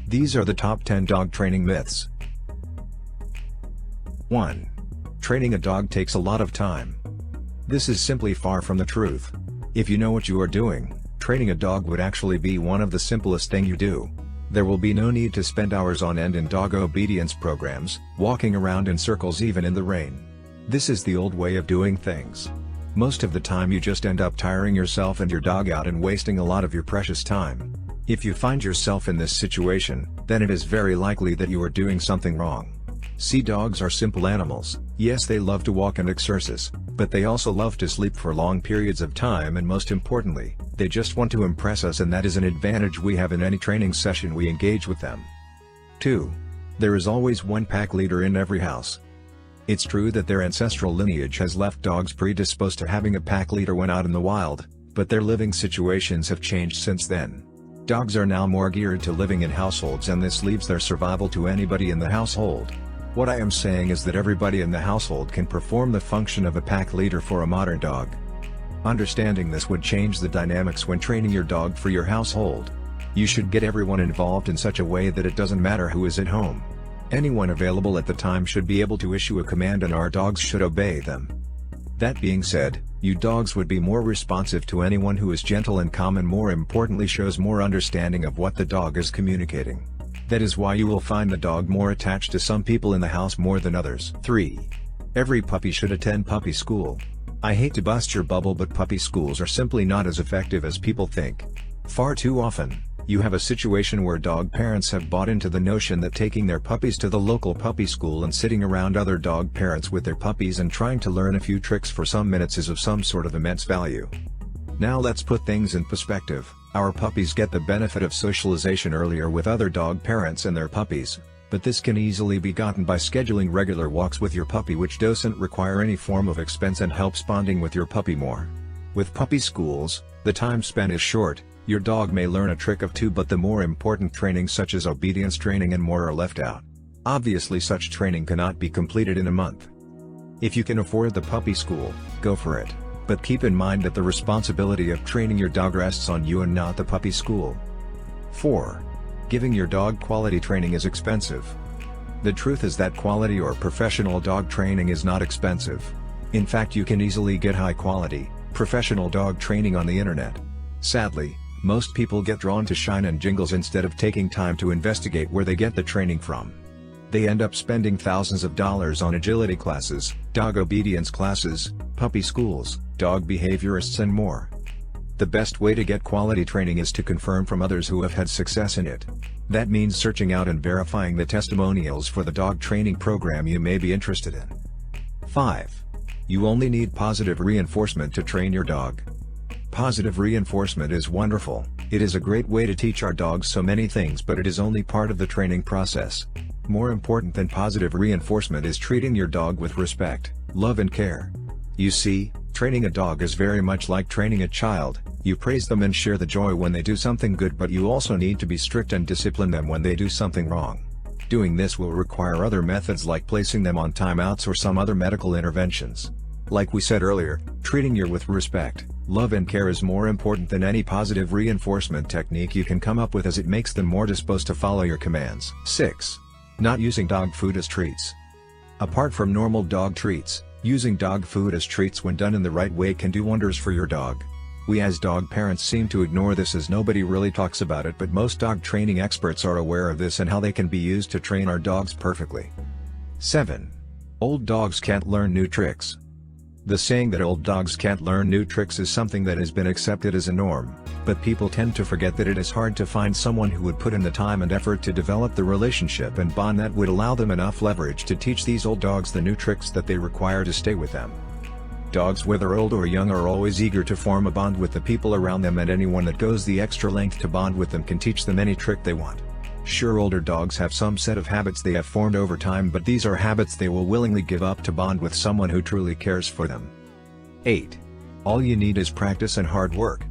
These are the top 10 dog training myths. 1. Training a dog takes a lot of time. This is simply far from the truth. If you know what you are doing, training a dog would actually be one of the simplest thing you do. There will be no need to spend hours on end in dog obedience programs, walking around in circles even in the rain. This is the old way of doing things. Most of the time you just end up tiring yourself and your dog out and wasting a lot of your precious time. If you find yourself in this situation, then it is very likely that you are doing something wrong. See, dogs are simple animals. Yes, they love to walk and exercise, but they also love to sleep for long periods of time, and most importantly, they just want to impress us, and that is an advantage we have in any training session we engage with them. 2. There is always one pack leader in every house. It's true that their ancestral lineage has left dogs predisposed to having a pack leader when out in the wild, but their living situations have changed since then. Dogs are now more geared to living in households, and this leaves their survival to anybody in the household. What I am saying is that everybody in the household can perform the function of a pack leader for a modern dog. Understanding this would change the dynamics when training your dog for your household. You should get everyone involved in such a way that it doesn't matter who is at home. Anyone available at the time should be able to issue a command, and our dogs should obey them. That being said, you dogs would be more responsive to anyone who is gentle and calm, and more importantly shows more understanding of what the dog is communicating. That is why you will find the dog more attached to some people in the house more than others. 3. Every puppy should attend puppy school. I hate to bust your bubble, but puppy schools are simply not as effective as people think. Far too often, you have a situation where dog parents have bought into the notion that taking their puppies to the local puppy school and sitting around other dog parents with their puppies and trying to learn a few tricks for some minutes is of some sort of immense value. Now let's put things in perspective. Our puppies get the benefit of socialization earlier with other dog parents and their puppies, but this can easily be gotten by scheduling regular walks with your puppy, which doesn't require any form of expense and helps bonding with your puppy more. With puppy schools, the time spent is short. Your dog may learn a trick of two, but the more important training such as obedience training and more are left out. Obviously, such training cannot be completed in a month. If you can afford the puppy school, go for it. But keep in mind that the responsibility of training your dog rests on you and not the puppy school. 4. Giving your dog quality training is expensive. The truth is that quality or professional dog training is not expensive. In fact, you can easily get high quality, professional dog training on the internet. Sadly, most people get drawn to shine and jingles instead of taking time to investigate where they get the training from. They end up spending thousands of dollars on agility classes, dog obedience classes, puppy schools, dog behaviorists and more. The best way to get quality training is to confirm from others who have had success in it. That means searching out and verifying the testimonials for the dog training program you may be interested in. 5. You only need positive reinforcement to train your dog. Positive reinforcement is wonderful. It is a great way to teach our dogs so many things, but it is only part of the training process. More important than positive reinforcement is treating your dog with respect, love and care. You see, training a dog is very much like training a child. You praise them and share the joy when they do something good, but you also need to be strict and discipline them when they do something wrong. Doing this will require other methods like placing them on timeouts or some other medical interventions. Like we said earlier, treating you with respect, love and care is more important than any positive reinforcement technique you can come up with, as it makes them more disposed to follow your commands. 6. Not using dog food as treats. Apart from normal dog treats, using dog food as treats when done in the right way can do wonders for your dog. We as dog parents seem to ignore this as nobody really talks about it, but most dog training experts are aware of this and how they can be used to train our dogs perfectly. 7. Old dogs can't learn new tricks. The saying that old dogs can't learn new tricks is something that has been accepted as a norm, but people tend to forget that it is hard to find someone who would put in the time and effort to develop the relationship and bond that would allow them enough leverage to teach these old dogs the new tricks that they require to stay with them. Dogs, whether old or young, are always eager to form a bond with the people around them, and anyone that goes the extra length to bond with them can teach them any trick they want. Sure, older dogs have some set of habits they have formed over time, but these are habits they will willingly give up to bond with someone who truly cares for them. 8. All you need is practice and hard work.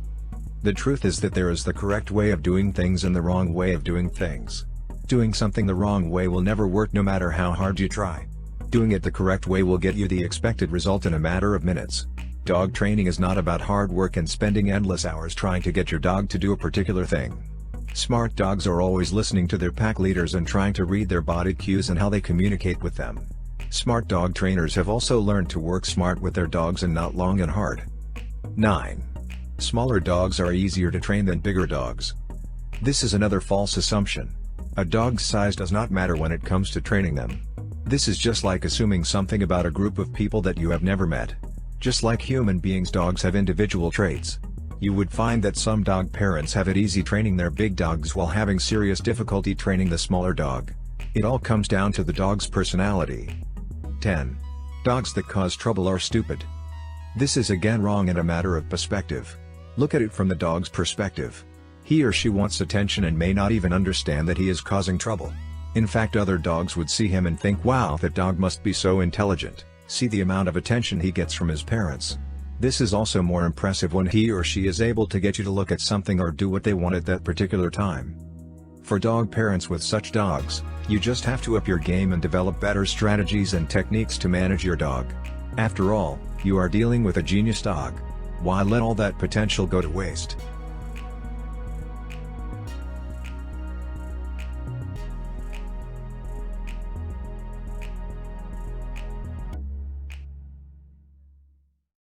The truth is that there is the correct way of doing things and the wrong way of doing things. Doing something the wrong way will never work no matter how hard you try. Doing it the correct way will get you the expected result in a matter of minutes. Dog training is not about hard work and spending endless hours trying to get your dog to do a particular thing. Smart dogs are always listening to their pack leaders and trying to read their body cues and how they communicate with them. Smart dog trainers have also learned to work smart with their dogs and not long and hard. 9. Smaller dogs are easier to train than bigger dogs. This is another false assumption. A dog's size does not matter when it comes to training them. This is just like assuming something about a group of people that you have never met. Just like human beings, dogs have individual traits. You would find that some dog parents have it easy training their big dogs while having serious difficulty training the smaller dog. It all comes down to the dog's personality. 10. Dogs that cause trouble are stupid. This is again wrong and a matter of perspective. Look at it from the dog's perspective. He or she wants attention and may not even understand that he is causing trouble. In fact, other dogs would see him and think, wow, that dog must be so intelligent, see the amount of attention he gets from his parents. This is also more impressive when he or she is able to get you to look at something or do what they want at that particular time. For dog parents with such dogs, you just have to up your game and develop better strategies and techniques to manage your dog. After all, you are dealing with a genius dog. Why let all that potential go to waste?